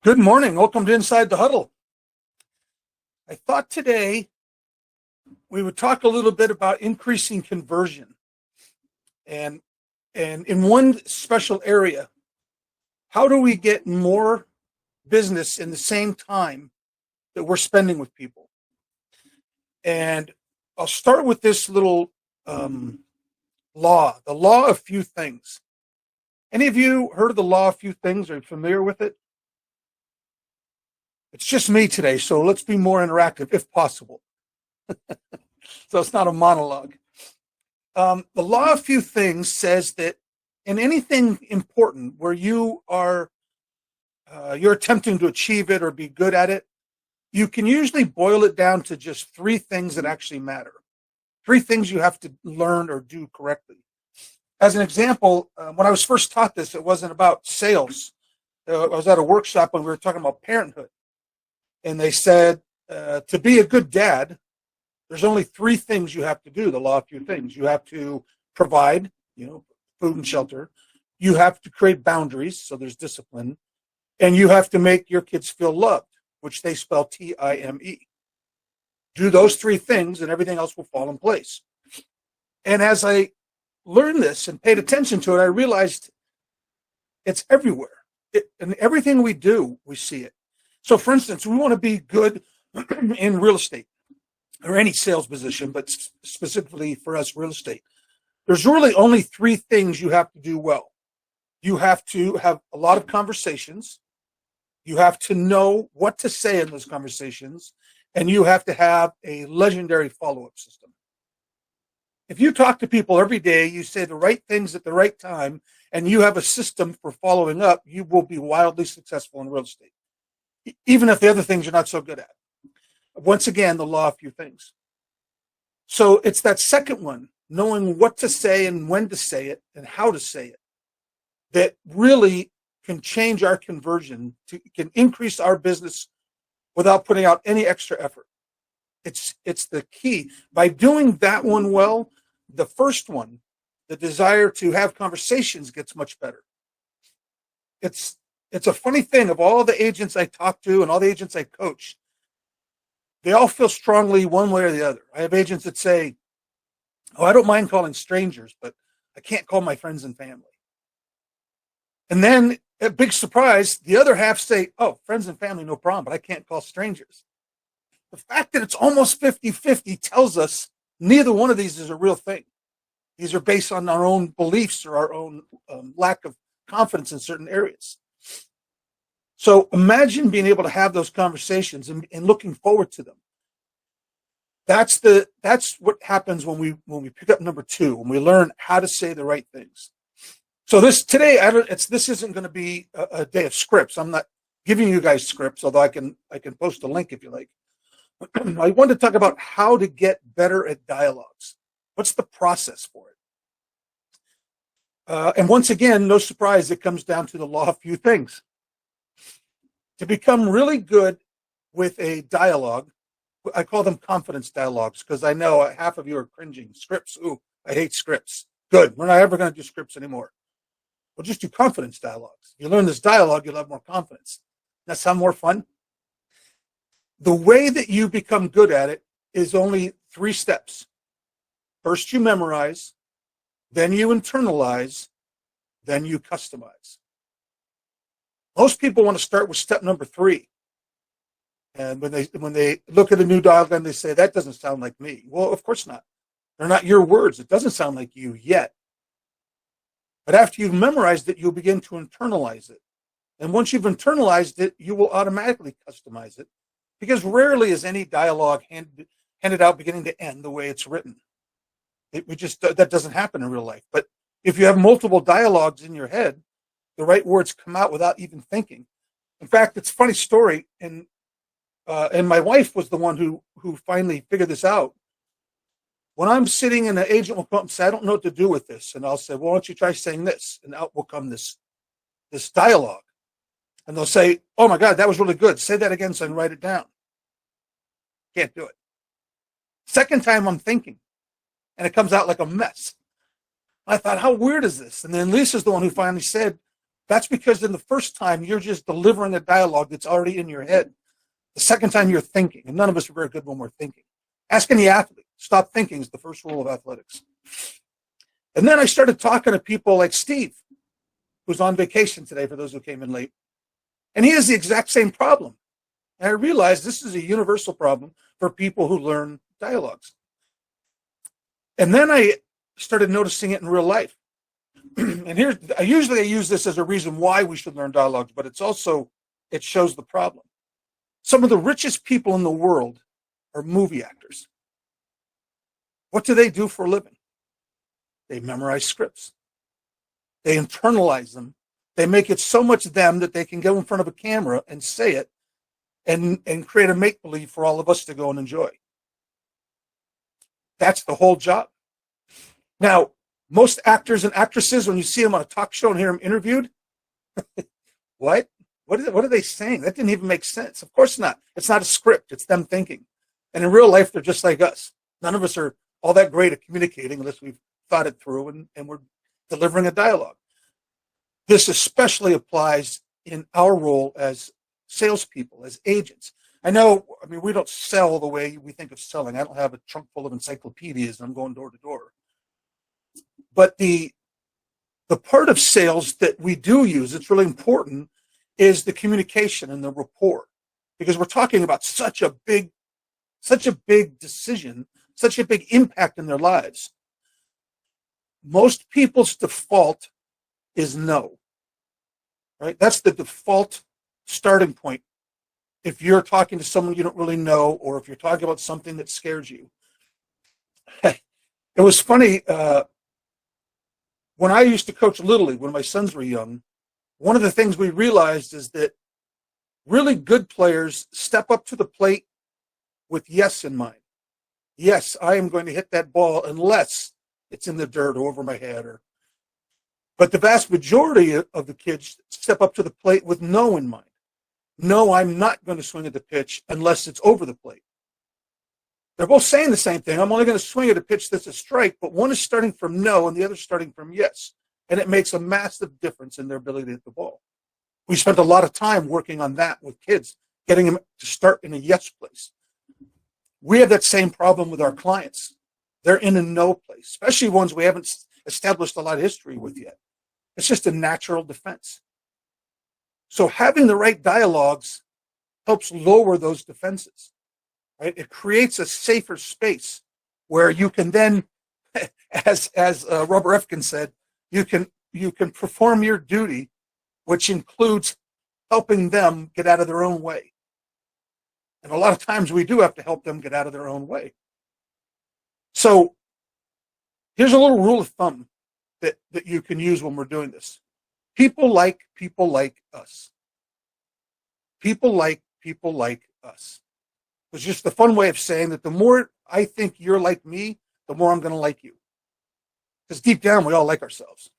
Good morning. Welcome to Inside the Huddle. I thought today we would talk a little bit about increasing conversion and in one special area, how do we get more business in the same time that we're spending with people? And I'll start with this little the law of few things. Any of you heard of the law of few things? Are you familiar with it? It's just me today, so let's be more interactive if possible. So it's not a monologue. The law of few things says that in anything important where you are you're attempting to achieve it or be good at it, you can usually boil it down to just three things that actually matter. Three things you have to learn or do correctly. As an example, when I was first taught this, it wasn't about sales. I was at a workshop when we were talking about parenthood. And they said, to be a good dad, there's only three things you have to do, the law of few things. You have to provide, food and shelter. You have to create boundaries, so there's discipline. And you have to make your kids feel loved, which they spell Time. Do those three things and everything else will fall in place. And as I learned this and paid attention to it, I realized it's everywhere. In everything we do, we see it. So, for instance, we want to be good in real estate or any sales position, but specifically for us, real estate. There's really only three things you have to do well. You have to have a lot of conversations. You have to know what to say in those conversations, and you have to have a legendary follow-up system. If you talk to people every day, you say the right things at the right time, and you have a system for following up, you will be wildly successful in real estate, even if the other things you're not so good at. Once again, the law of few things. So it's that second one, knowing what to say and when to say it and how to say it, that really can change our conversion, can increase our business without putting out any extra effort. It's the key. By doing that one well, the first one, the desire to have conversations, gets much better. It's a funny thing, of all the agents I talk to and all the agents I coach, they all feel strongly one way or the other. I have agents that say, oh, I don't mind calling strangers, but I can't call my friends and family. And then, a big surprise, the other half say, oh, friends and family, no problem, but I can't call strangers. The fact that it's almost 50-50 tells us neither one of these is a real thing. These are based on our own beliefs or our own lack of confidence in certain areas. So imagine being able to have those conversations and looking forward to them. That's what happens when we pick up number two, when we learn how to say the right things. So this isn't going to be a day of scripts. I'm not giving you guys scripts, although I can post a link if you like. I want to talk about how to get better at dialogues. What's the process for it? And once again, no surprise, it comes down to the law of few things. To become really good with a dialogue, I call them confidence dialogues because I know half of you are cringing. Scripts, ooh, I hate scripts. Good, we're not ever going to do scripts anymore. We'll just do confidence dialogues. If you learn this dialogue, you'll have more confidence. That sound more fun? The way that you become good at it is only three steps. First, you memorize, then you internalize, then you customize. Most people want to start with step number three. And when they look at a new dialogue and they say, that doesn't sound like me. Well, of course not. They're not your words. It doesn't sound like you yet. But after you've memorized it, you'll begin to internalize it. And once you've internalized it, you will automatically customize it. Because rarely is any dialogue handed out beginning to end the way it's written. That doesn't happen in real life. But if you have multiple dialogues in your head, the right words come out without even thinking. In fact, it's a funny story, and my wife was the one who finally figured this out. When I'm sitting and the agent will come up and say, I don't know what to do with this. And I'll say, well, why don't you try saying this? And out will come this dialogue. And they'll say, oh my God, that was really good. Say that again so I can write it down. Can't do it. Second time I'm thinking, and it comes out like a mess. I thought, how weird is this? And then Lisa's the one who finally said, That's because in the first time, you're just delivering a dialogue that's already in your head. The second time, you're thinking, and none of us are very good when we're thinking. Ask any athlete. Stop thinking is the first rule of athletics. And then I started talking to people like Steve, who's on vacation today, for those who came in late. And he has the exact same problem. And I realized this is a universal problem for people who learn dialogues. And then I started noticing it in real life. And I usually use this as a reason why we should learn dialogues, but it shows the problem. Some of the richest people in the world are movie actors. What do they do for a living? They memorize scripts. They internalize them. They make it so much them that they can go in front of a camera and say it and create a make-believe for all of us to go and enjoy. That's the whole job. Now, most actors and actresses, when you see them on a talk show and hear them interviewed, what? What are they saying? That didn't even make sense. Of course not. It's not a script. It's them thinking. And in real life, they're just like us. None of us are all that great at communicating unless we've thought it through and we're delivering a dialogue. This especially applies in our role as salespeople, as agents. I mean, we don't sell the way we think of selling. I don't have a trunk full of encyclopedias and I'm going door to door. But the part of sales that we do use, it's really important, is the communication and the rapport. Because we're talking about such a big decision, such a big impact in their lives. Most people's default is no. Right? That's the default starting point. If you're talking to someone you don't really know, or if you're talking about something that scares you. It was funny, when I used to coach Little League, when my sons were young, one of the things we realized is that really good players step up to the plate with yes in mind. Yes, I am going to hit that ball unless it's in the dirt or over my head. But the vast majority of the kids step up to the plate with no in mind. No, I'm not going to swing at the pitch unless it's over the plate. They're both saying the same thing. I'm only going to swing at a pitch that's a strike, but one is starting from no and the other is starting from yes. And it makes a massive difference in their ability to hit the ball. We spent a lot of time working on that with kids, getting them to start in a yes place. We have that same problem with our clients. They're in a no place, especially ones we haven't established a lot of history with yet. It's just a natural defense. So having the right dialogues helps lower those defenses. Right? It creates a safer space where you can then, as Robert Efkin said, you can perform your duty, which includes helping them get out of their own way. And a lot of times we do have to help them get out of their own way. So here's a little rule of thumb that you can use when we're doing this. People like us. People like us. It's just the fun way of saying that the more I think you're like me, the more I'm going to like you. Because deep down, we all like ourselves.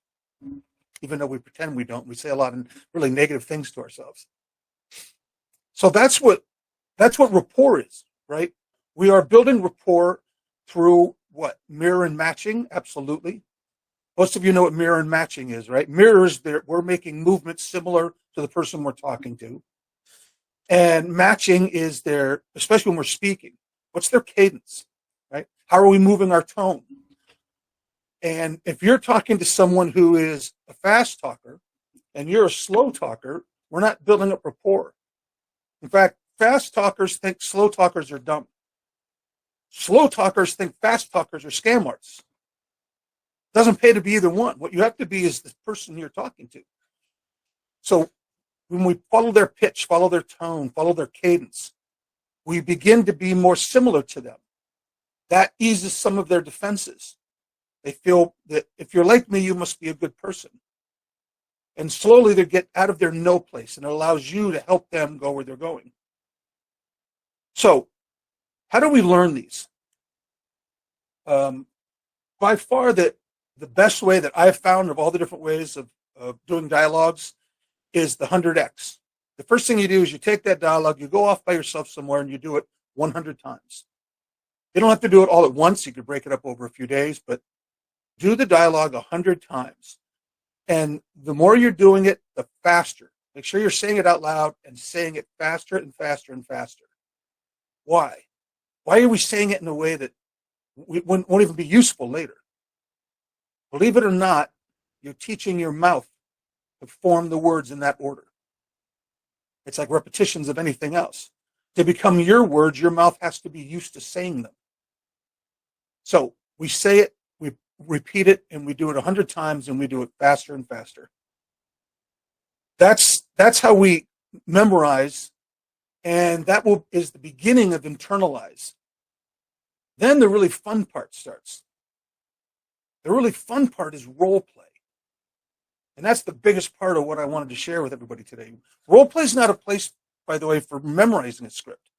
Even though we pretend we don't. We say a lot of really negative things to ourselves. So that's what rapport is, right? We are building rapport through what? Mirror and matching? Absolutely. Most of you know what mirror and matching is, right? Mirrors, we're making movements similar to the person we're talking to. And matching is especially when we're speaking, what's their cadence, right? How are we moving our tone? And if you're talking to someone who is a fast talker and you're a slow talker, we're not building up rapport. In fact, fast talkers think slow talkers are dumb. Slow talkers think fast talkers are scam artists. It doesn't pay to be either one. What you have to be is the person you're talking to. So when we follow their pitch, follow their tone, follow their cadence, we begin to be more similar to them. That eases some of their defenses. They feel that if you're like me, you must be a good person. And slowly they get out of their no place, and it allows you to help them go where they're going. So how do we learn these? By far the best way that I've found of all the different ways of doing dialogues is the 100X. The first thing you do is you take that dialogue, you go off by yourself somewhere, and you do it 100 times. You don't have to do it all at once. You could break it up over a few days, but do the dialogue 100 times. And the more you're doing it, the faster. Make sure you're saying it out loud and saying it faster and faster and faster. Why? Why are we saying it in a way that won't even be useful later? Believe it or not, you're teaching your mouth to form the words in that order. It's like repetitions of anything else. To become your words, your mouth has to be used to saying them. So we say it, we repeat it, and we do it 100 times, and we do it faster and faster. That's how we memorize, and that is the beginning of internalize. Then the really fun part starts. The really fun part is role play. And that's the biggest part of what I wanted to share with everybody today. Role play is not a place, by the way, for memorizing a script.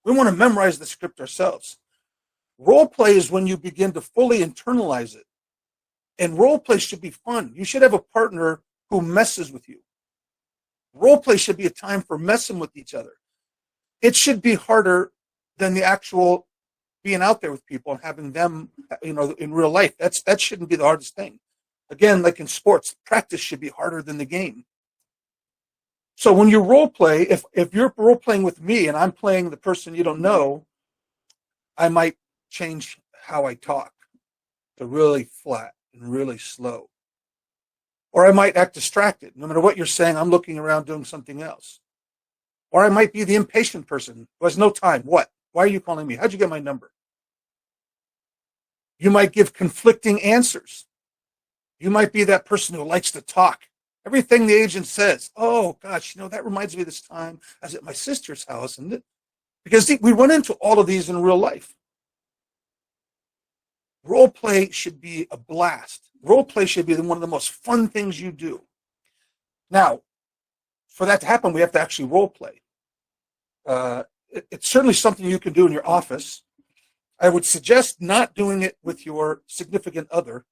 We want to memorize the script ourselves. Role play is when you begin to fully internalize it. And role play should be fun. You should have a partner who messes with you. Role play should be a time for messing with each other. It should be harder than the actual being out there with people and having them, in real life. That shouldn't be the hardest thing. Again, like in sports, practice should be harder than the game. So when you role play, if you're role playing with me and I'm playing the person you don't know, I might change how I talk to really flat and really slow. Or I might act distracted. No matter what you're saying, I'm looking around doing something else. Or I might be the impatient person who has no time. What? Why are you calling me? How'd you get my number? You might give conflicting answers. You might be that person who likes to talk. Everything the agent says, oh, gosh, that reminds me of this time I was at my sister's house. Because we run into all of these in real life. Role play should be a blast. Role play should be one of the most fun things you do. Now, for that to happen, we have to actually role play. It's certainly something you can do in your office. I would suggest not doing it with your significant other.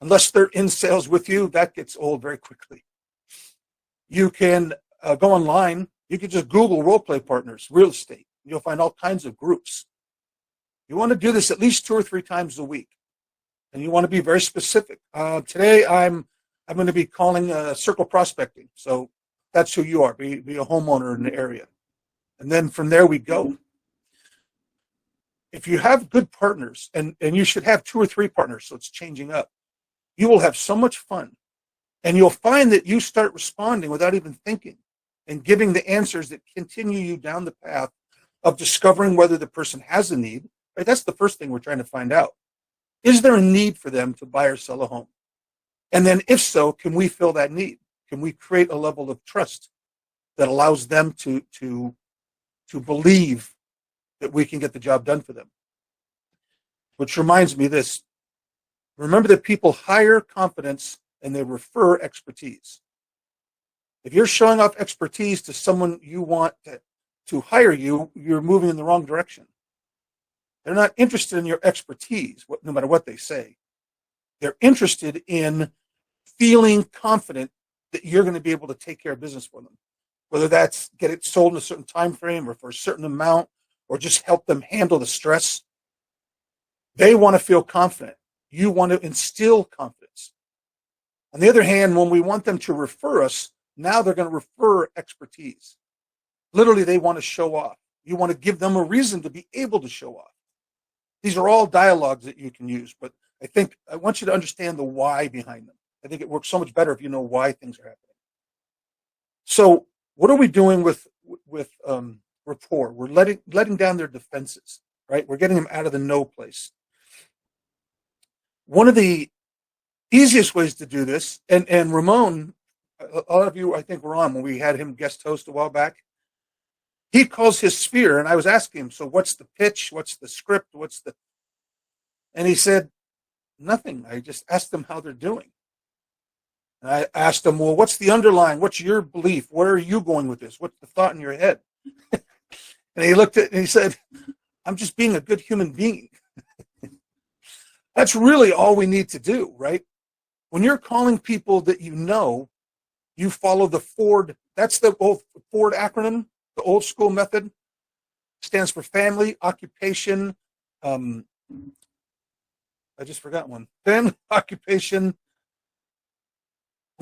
Unless they're in sales with you, that gets old very quickly. You can go online. You can just Google role play partners, real estate. You'll find all kinds of groups. You want to do this at least 2 or 3 times a week. And you want to be very specific. Today, I'm going to be calling circle prospecting. So that's who you are. Be a homeowner in the area. And then from there we go. If you have good partners, and you should have 2 or 3 partners, so it's changing up, you will have so much fun. And you'll find that you start responding without even thinking and giving the answers that continue you down the path of discovering whether the person has a need. Right? That's the first thing we're trying to find out. Is there a need for them to buy or sell a home? And then if so, can we fill that need? Can we create a level of trust that allows them to believe that we can get the job done for them? Which reminds me of this. Remember that people hire confidence and they refer expertise. If you're showing off expertise to someone you want to hire you, you're moving in the wrong direction. They're not interested in your expertise, no matter what they say. They're interested in feeling confident that you're going to be able to take care of business for them. Whether that's get it sold in a certain time frame or for a certain amount, or just help them handle the stress. They want to feel confident. You want to instill confidence. On the other hand, when we want them to refer us, now they're going to refer expertise. Literally, they want to show off. You want to give them a reason to be able to show off. These are all dialogues that you can use, but I want you to understand the why behind them. I think it works so much better if you know why things are happening. So what are we doing with rapport? We're letting down their defenses, right? We're getting them out of the no place. One of the easiest ways to do this, and Ramon, a lot of you I think were on when we had him guest host a while back. He calls his sphere, and I was asking him, so what's the pitch? What's the script? And he said, nothing. I just asked them how they're doing. And I asked him, well, what's the underlying? What's your belief? Where are you going with this? What's the thought in your head? And he looked at it and he said, I'm just being a good human being. That's really all we need to do, right? When you're calling people that you follow the Ford. That's the old Ford acronym, the old school method. Stands for family, occupation. I just forgot one. Family, occupation,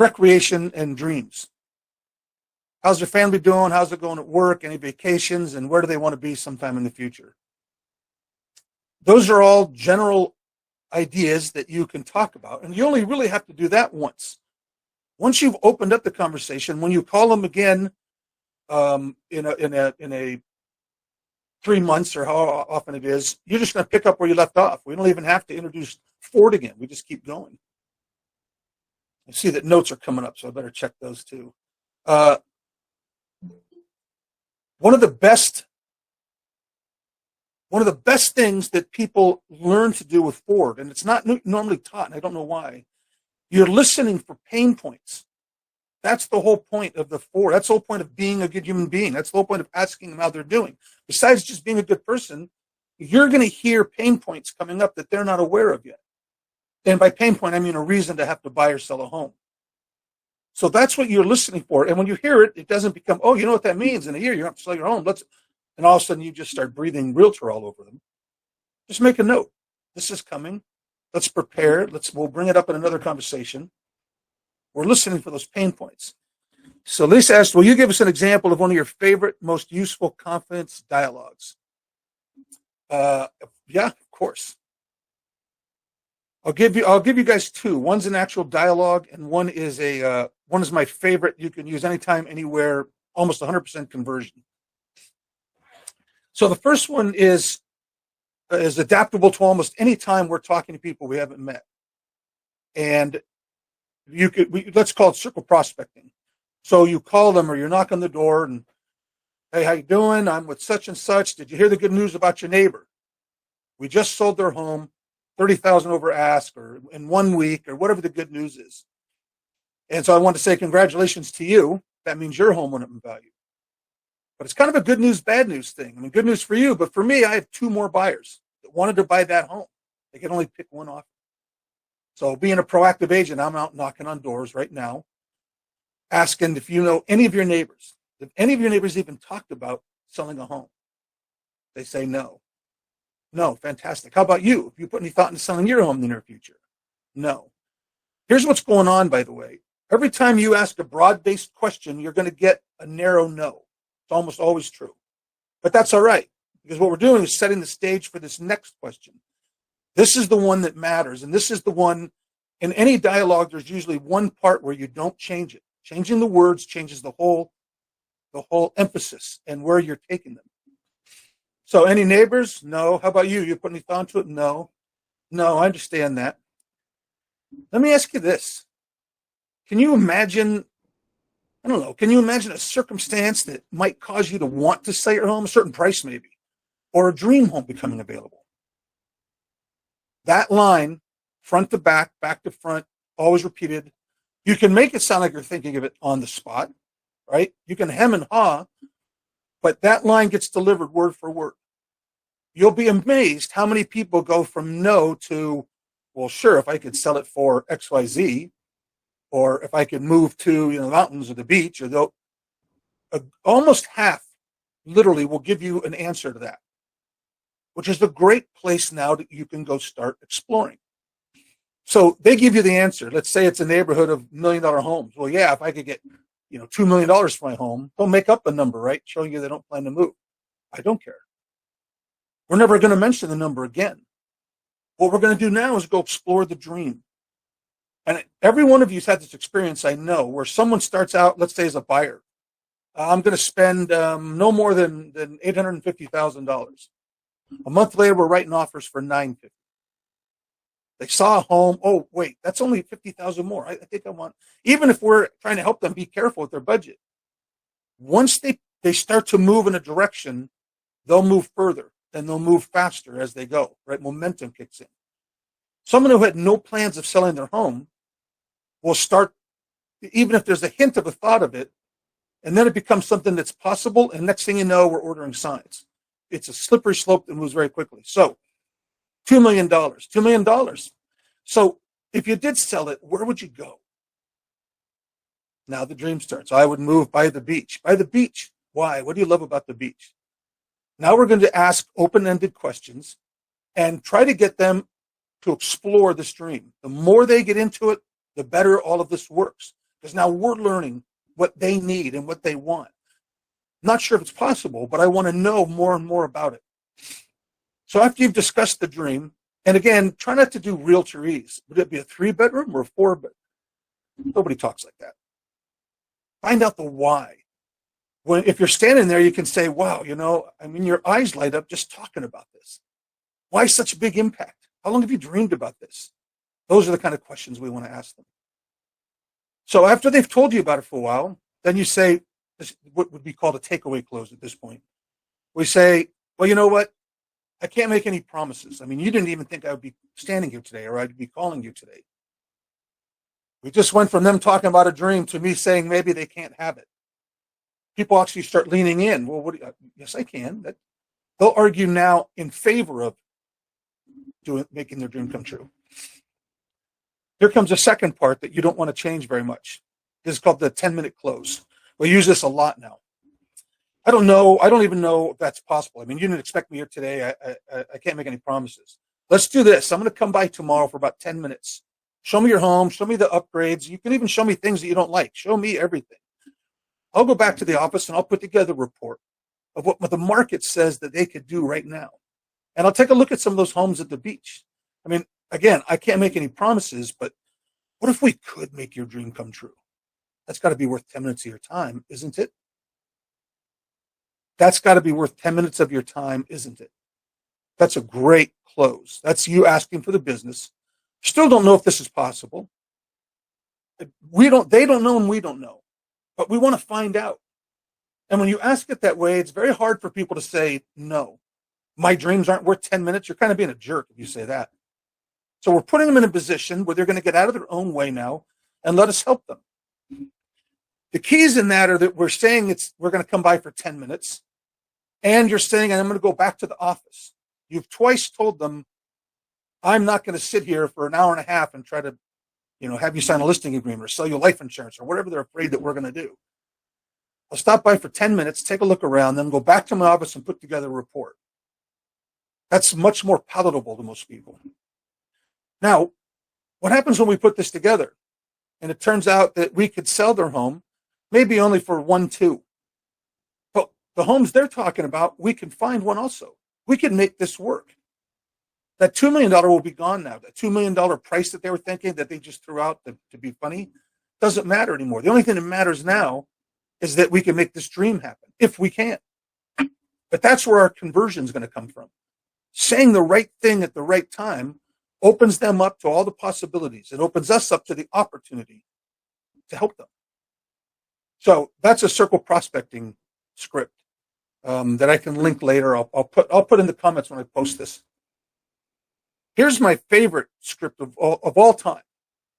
recreation and dreams. How's your family doing? How's it going at work? Any vacations? And where do they want to be sometime in the future? Those are all general ideas that you can talk about. And you only really have to do that once. Once you've opened up the conversation, when you call them again in a 3 months or how often it is, you're just going to pick up where you left off. We don't even have to introduce Ford again. We just keep going. I see that notes are coming up, so I better check those too. One of the best things that people learn to do with Ford, and it's not normally taught, and I don't know why, you're listening for pain points. That's the whole point of the Ford. That's the whole point of being a good human being. That's the whole point of asking them how they're doing. Besides just being a good person, you're going to hear pain points coming up that they're not aware of yet. And by pain point, I mean a reason to have to buy or sell a home. So that's what you're listening for. And when you hear it, it doesn't become, oh, you know what that means? In a year, you have to sell your home. And all of a sudden, you just start breathing realtor all over them. Just make a note. This is coming. Let's prepare. We'll bring it up in another conversation. We're listening for those pain points. So Lisa asked, will you give us an example of one of your favorite, most useful confidence dialogues? Yeah, of course. I'll give you guys two. One's an actual dialogue, and one is my favorite. You can use anytime, anywhere, almost 100% conversion. So the first one is adaptable to almost any time we're talking to people we haven't met, and let's call it circle prospecting. So you call them or you knock on the door and, hey, how you doing? I'm with such and such. Did you hear the good news about your neighbor? We just sold their home, $30,000 over ask, or in 1 week, or whatever the good news is. And so I want to say congratulations to you. That means your home went up in value. But it's kind of a good news, bad news thing. I mean, good news for you, but for me, I have 2 more buyers that wanted to buy that home. They can only pick one offer. So being a proactive agent, I'm out knocking on doors right now, asking if you know any of your neighbors. If any of your neighbors even talked about selling a home. They say no. No, fantastic. How about you? Have you put any thought into selling your home in the near future? No. Here's what's going on, by the way. Every time you ask a broad-based question, you're going to get a narrow no. It's almost always true. But that's all right, because what we're doing is setting the stage for this next question. This is the one that matters, and this is the one, in any dialogue, there's usually one part where you don't change it. Changing the words changes the whole emphasis and where you're taking them. So any neighbors? No. How about you? You put any thought into it? No. No, I understand that. Let me ask you this. Can you imagine a circumstance that might cause you to want to sell your home, a certain price maybe, or a dream home becoming available? That line, front to back to front, always repeated. You can make it sound like you're thinking of it on the spot, right? You can hem and haw, but that line gets delivered word for word. You'll be amazed how many people go from no to, well, sure, if I could sell it for XYZ, or if I could move to the mountains or the beach, or they'll almost half literally will give you an answer to that, which is a great place now that you can go start exploring. So they give you the answer. Let's say it's a neighborhood of $1 million homes. Well, yeah, if I could get $2 million for my home, they'll make up a number, right? Showing you they don't plan to move. I don't care. We're never going to mention the number again. What we're going to do now is go explore the dream. And every one of you has had this experience, I know, where someone starts out, let's say as a buyer. I'm going to spend no more than $850,000. A month later, we're writing offers for $950,000. They saw a home. Oh, wait, that's only $50,000 more. I think I want, even if we're trying to help them be careful with their budget. Once they start to move in a direction, they'll move further and they'll move faster as they go, right? Momentum kicks in. Someone who had no plans of selling their home will start, even if there's a hint of a thought of it, and then it becomes something that's possible, and next thing you know, we're ordering signs. It's a slippery slope that moves very quickly. So $2 million. $2 million. So if you did sell it, where would you go? Now the dream starts. I would move by the beach. By the beach. Why? What do you love about the beach? Now we're going to ask open-ended questions and try to get them to explore this dream. The more they get into it, the better all of this works. because now we're learning what they need and what they want. Not sure if it's possible, but I want to know more and more about it. So after you've discussed the dream, and again, try not to do realtorese. Would it be a 3-bedroom or a 4-bedroom? Nobody talks like that. Find out the why. If you're standing there, you can say, wow, your eyes light up just talking about this. Why such a big impact? How long have you dreamed about this? Those are the kind of questions we want to ask them. So after they've told you about it for a while, then you say, this, what would be called a takeaway close at this point. We say, well, you know what? I can't make any promises. You didn't even think I would be standing here today or I'd be calling you today. We just went from them talking about a dream to me saying maybe they can't have it. People actually start leaning in. Well, yes, I can. They'll argue now in favor of making their dream come true. Here comes a second part that you don't want to change very much. This is called the 10-minute close. We use this a lot now. I don't know. I don't even know if that's possible. You didn't expect me here today. I can't make any promises. Let's do this. I'm going to come by tomorrow for about 10 minutes. Show me your home. Show me the upgrades. You can even show me things that you don't like. Show me everything. I'll go back to the office and I'll put together a report of what the market says that they could do right now. And I'll take a look at some of those homes at the beach. Again, I can't make any promises, but what if we could make your dream come true? That's got to be worth 10 minutes of your time, isn't it? That's got to be worth 10 minutes of your time, isn't it? That's a great close. That's you asking for the business. Still don't know if this is possible. They don't know and we don't know, but we want to find out. And when you ask it that way, it's very hard for people to say, no, my dreams aren't worth 10 minutes. You're kind of being a jerk if you say that. So we're putting them in a position where they're going to get out of their own way now and let us help them. The keys in that are that we're saying we're going to come by for 10 minutes. And you're saying, I'm going to go back to the office. You've twice told them, I'm not going to sit here for an hour and a half and try to, have you sign a listing agreement or sell you life insurance or whatever they're afraid that we're going to do. I'll stop by for 10 minutes, take a look around, then go back to my office and put together a report. That's much more palatable to most people. Now, what happens when we put this together? And it turns out that we could sell their home, maybe only for 1-2. But the homes they're talking about, we can find one also. We can make this work. That $2 million will be gone now. That $2 million price that they were thinking that they just threw out to be funny doesn't matter anymore. The only thing that matters now is that we can make this dream happen, if we can. But that's where our conversion is going to come from. Saying the right thing at the right time opens them up to all the possibilities. It opens us up to the opportunity to help them. So that's a circle prospecting script that I can link later. I'll put in the comments when I post this. Here's my favorite script of all time.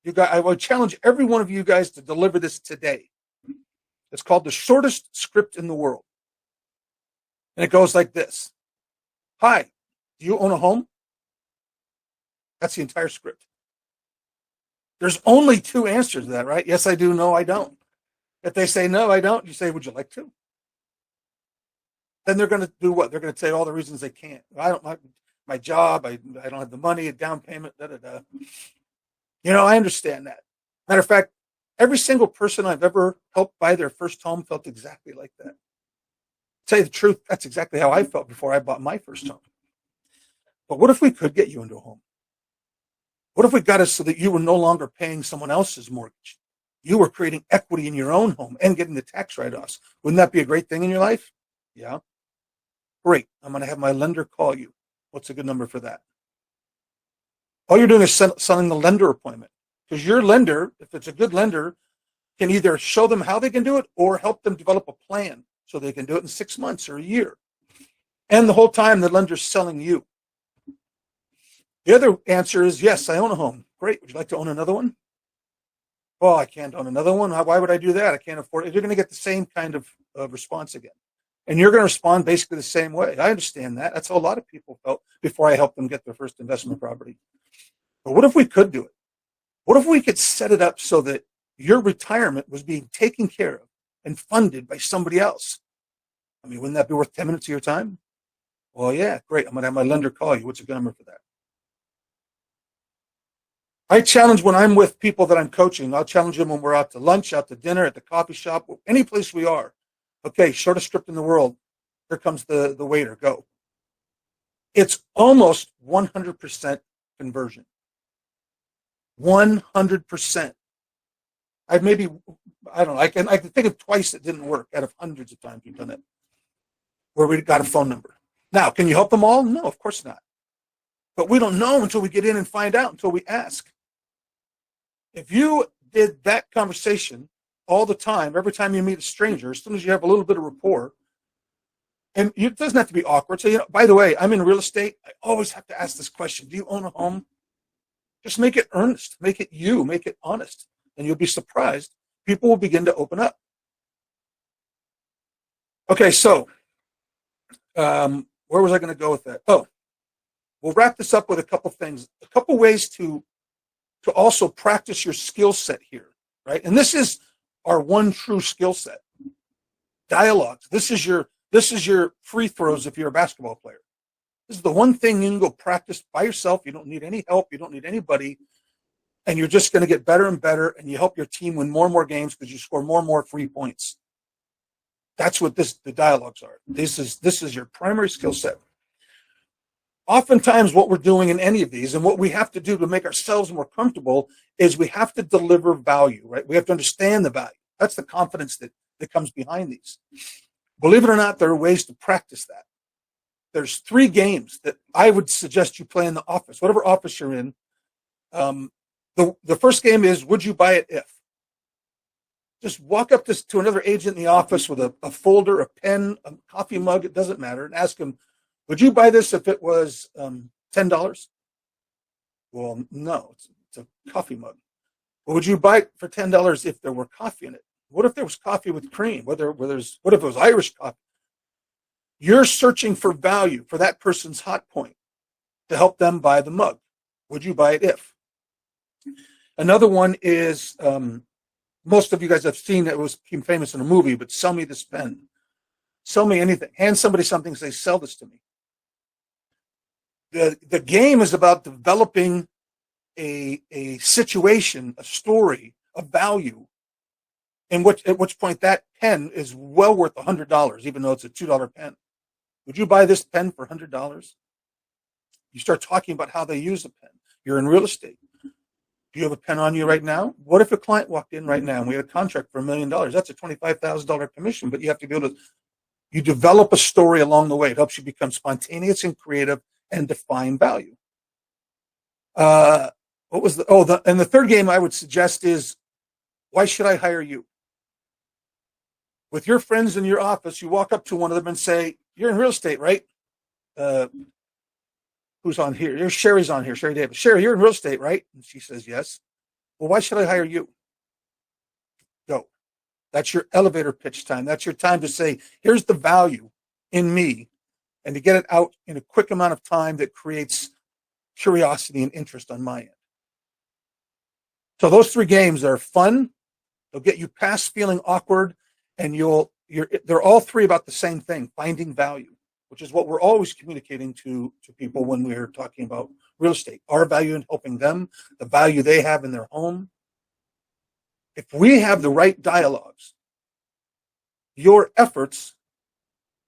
You guys, I would challenge every one of you guys to deliver this today. It's called the shortest script in the world. And it goes like this. Hi, do you own a home? That's the entire script. There's only 2 answers to that, right? Yes, I do. No, I don't. If they say, no, I don't, you say, would you like to? Then they're going to do what? They're going to say all the reasons they can't. I don't like my job. I don't have the money, a down payment, I understand that. Matter of fact, every single person I've ever helped buy their first home felt exactly like that. To tell you the truth, that's exactly how I felt before I bought my first home. But what if we could get you into a home? What if we got it so that you were no longer paying someone else's mortgage? You were creating equity in your own home and getting the tax write-offs. Wouldn't that be a great thing in your life? Yeah. Great. I'm going to have my lender call you. What's a good number for that? All you're doing is selling the lender appointment, because your lender, if it's a good lender, can either show them how they can do it or help them develop a plan so they can do it in 6 months or a year. And the whole time the lender's selling you. The other answer is, yes, I own a home. Great. Would you like to own another one? Oh, I can't own another one. Why would I do that? I can't afford it. You're going to get the same kind of response again. And you're going to respond basically the same way. I understand that. That's how a lot of people felt before I helped them get their first investment property. But what if we could do it? What if we could set it up so that your retirement was being taken care of and funded by somebody else? Wouldn't that be worth 10 minutes of your time? Well, yeah, great. I'm going to have my lender call you. What's a good number for that? I challenge when I'm with people that I'm coaching. I'll challenge them when we're out to lunch, out to dinner, at the coffee shop, any place we are. Okay, shortest script in the world. Here comes the waiter. Go. It's almost 100% conversion. 100%. I don't know. I can think of twice it didn't work out of hundreds of times we've done it, where we got a phone number. Now, can you help them all? No, of course not. But we don't know until we get in and find out, until we ask. If you did that conversation all the time, every time you meet a stranger, as soon as you have a little bit of rapport, and it doesn't have to be awkward. So, by the way, I'm in real estate. I always have to ask this question. Do you own a home? Just make it earnest. Make it you. Make it honest. And you'll be surprised. People will begin to open up. Okay, so where was I going to go with that? Oh, we'll wrap this up with a couple things, a couple ways to also practice your skill set here, right? And this is our one true skill set. Dialogues. This is your free throws if you're a basketball player. This is the one thing you can go practice by yourself. You don't need any help. You don't need anybody. And you're just going to get better and better, and you help your team win more and more games because you score more and more free points. That's what the dialogues are. This is your primary skill set. Oftentimes what we're doing in any of these, and what we have to do to make ourselves more comfortable, is we have to deliver value, right? We have to understand the value. That's the confidence that comes behind these. Believe it or not, there are ways to practice that. There's 3 games that I would suggest you play in the office, whatever office you're in. The first game is, would you buy it if? Just walk up to another agent in the office with a folder, a pen, a coffee mug, it doesn't matter, and ask them, would you buy this if it was $10? Well, no, it's a coffee mug. Well, would you buy it for $10 if there were coffee in it? What if there was coffee with cream? What if it was Irish coffee? You're searching for value for that person's hot point to help them buy the mug. Would you buy it if? Another one is, most of you guys have seen it, became famous in a movie, but sell me this pen. Sell me anything. Hand somebody something and say, sell this to me. The game is about developing a situation, a story, a value, at which point that pen is well worth $100, even though it's a $2 pen. Would you buy this pen for $100? You start talking about how they use a pen. You're in real estate. Do you have a pen on you right now? What if a client walked in right now and we had a contract for $1 million? That's a $25,000 commission, but you have to be able to, you develop a story along the way. It helps you become spontaneous and creative and define value. And the third game I would suggest is, why should I hire you? With your friends in your office, you walk up to one of them and say, you're in real estate, right? Who's on here? Here's Sherry's on here, Sherry Davis. Sherry, you're in real estate, right? And she says, yes. Well, why should I hire you? Go. That's your elevator pitch time. That's your time to say, here's the value in me, and to get it out in a quick amount of time that creates curiosity and interest on my end. So those 3 games are fun. They'll get you past feeling awkward, and they're all 3 about the same thing, finding value, which is what we're always communicating to people when we're talking about real estate. Our value in helping them, the value they have in their home. If we have the right dialogues, your efforts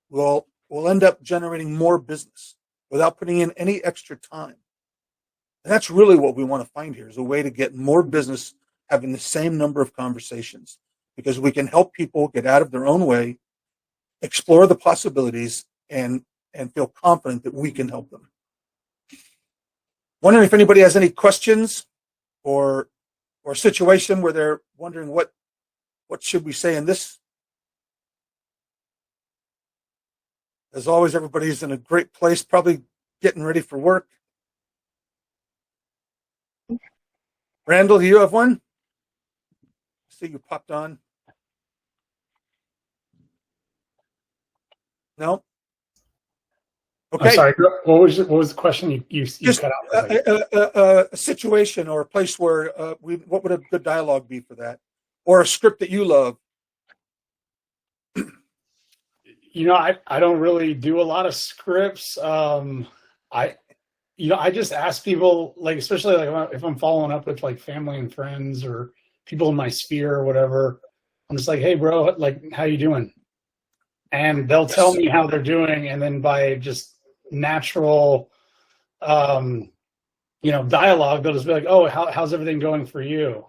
will end up generating more business without putting in any extra time. And that's really what we want to find here, is a way to get more business having the same number of conversations, because we can help people get out of their own way, explore the possibilities, and feel confident that we can help them. Wondering if anybody has any questions or situation where they're wondering what should we say in this. As always, everybody's in a great place, probably getting ready for work. Randall, do you have one? I see you popped on. No? Okay. I'm sorry. What was the question? You Just cut out. a situation or a place where what would a good dialogue be for that, or a script that you love? I don't really do a lot of scripts. I just ask people, like, especially like if I'm following up with like family and friends or people in my sphere or whatever, I'm just like, hey, bro, like, how you doing? And they'll tell me how they're doing, and then by just natural, dialogue, they'll just be like, oh, how's everything going for you?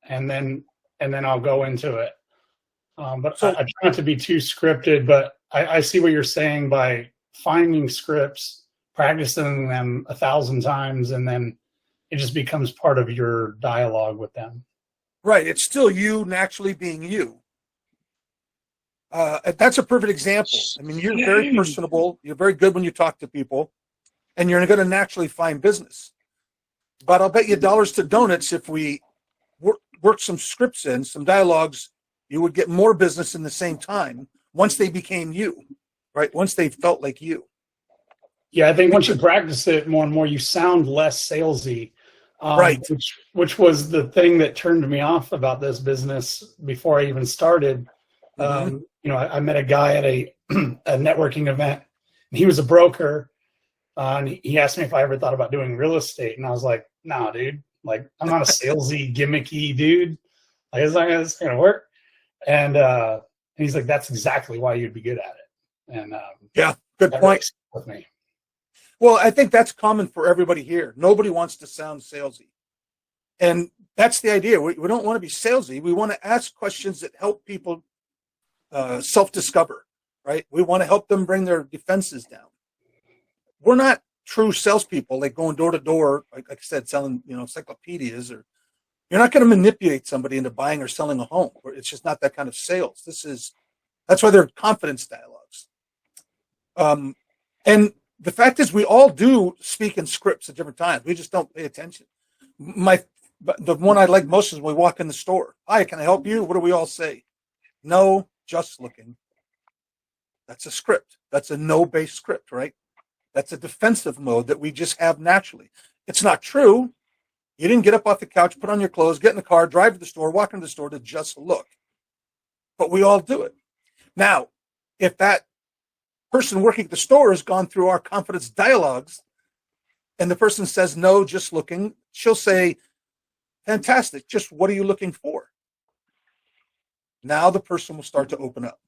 And then I'll go into it. But I try not to be too scripted, but I see what you're saying by finding scripts, practicing them 1,000 times, and then it just becomes part of your dialogue with them. Right. It's still you naturally being you. That's a perfect example. I mean, you're very personable. You're very good when you talk to people, and you're going to naturally find business. But I'll bet you dollars to donuts if we work some scripts in, some dialogues, you would get more business in the same time once they became you, right? Once they felt like you. Yeah, I think once you practice it more and more, you sound less salesy. Right. Which was the thing that turned me off about this business before I even started. I met a guy at a networking event, and he was a broker. And he asked me if I ever thought about doing real estate, and I was like, "Nah, dude. Like, I'm not a salesy, gimmicky dude. Like, it's not gonna work." And he's like, "That's exactly why you'd be good at it." And yeah, good point. With me. Well, I think that's common for everybody here. Nobody wants to sound salesy. And that's the idea. We don't want to be salesy. We want to ask questions that help people self-discover, right? We want to help them bring their defenses down. We're not true salespeople, like going door to door, like I said, selling, encyclopedias, or you're not going to manipulate somebody into buying or selling a home. It's just not that kind of sales. That's why they're confidence dialogues. And the fact is, we all do speak in scripts at different times. We just don't pay attention. The one I like most is when we walk in the store. Hi, can I help you? What do we all say? No, just looking. That's a script. That's a no-based script, right? That's a defensive mode that we just have naturally. It's not true. You didn't get up off the couch, put on your clothes, get in the car, drive to the store, walk into the store to just look. But we all do it. Now, if that person working at the store has gone through our confidence dialogues and the person says, no, just looking, she'll say, fantastic, just what are you looking for? Now the person will start to open up.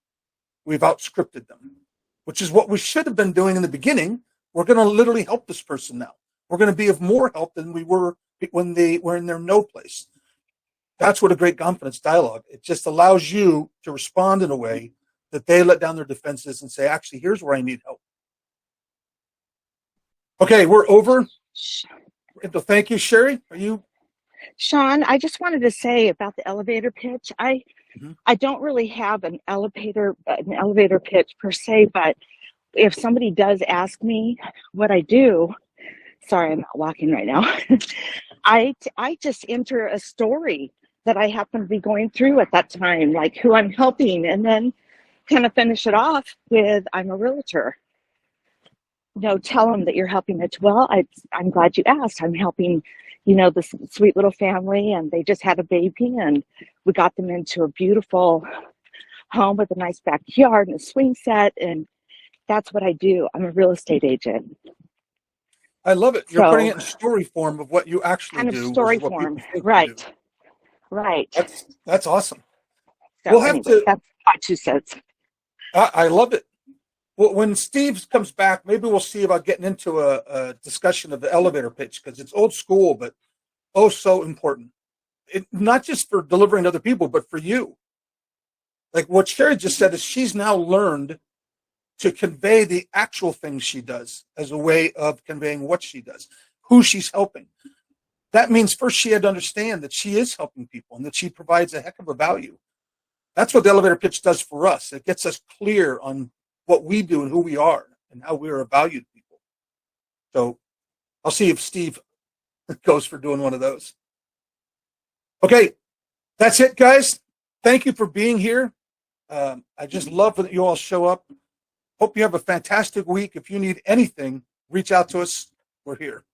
We've outscripted them, which is what we should have been doing in the beginning. We're going to literally help this person now. We're going to be of more help than we were when they were in their no place. That's what a great confidence dialogue. It just allows you to respond in a way that they let down their defenses and say, actually, here's where I need help. Okay, we're over. Thank you, Sherry. Are you? Sean, I just wanted to say about the elevator pitch. I don't really have an elevator pitch per se, but if somebody does ask me what I do, sorry, I'm not walking right now. I just enter a story that I happen to be going through at that time, like who I'm helping, and then kind of finish it off with, I'm a realtor. Tell them that you're helping it. Well, I'm glad you asked. I'm helping, this sweet little family, and they just had a baby, and we got them into a beautiful home with a nice backyard and a swing set, and that's what I do. I'm a real estate agent. I love it. You're putting it in story form of what you actually kind do. Of story form, right? Right. That's awesome. So that's my 2 cents. I love it. Well, when Steve comes back, maybe we'll see about getting into a discussion of the elevator pitch, because it's old school, but oh so important. Not just for delivering to other people, but for you. Like what Sherry just said is she's now learned to convey the actual things she does as a way of conveying what she does, who she's helping. That means first she had to understand that she is helping people and that she provides a heck of a value. That's what the elevator pitch does for us. It gets us clear on what we do and who we are and how we are a valued people. So I'll see if Steve goes for doing one of those. Okay, that's it, guys. Thank you for being here. I just love that you all show up. Hope you have a fantastic week. If you need anything, reach out to us. We're here.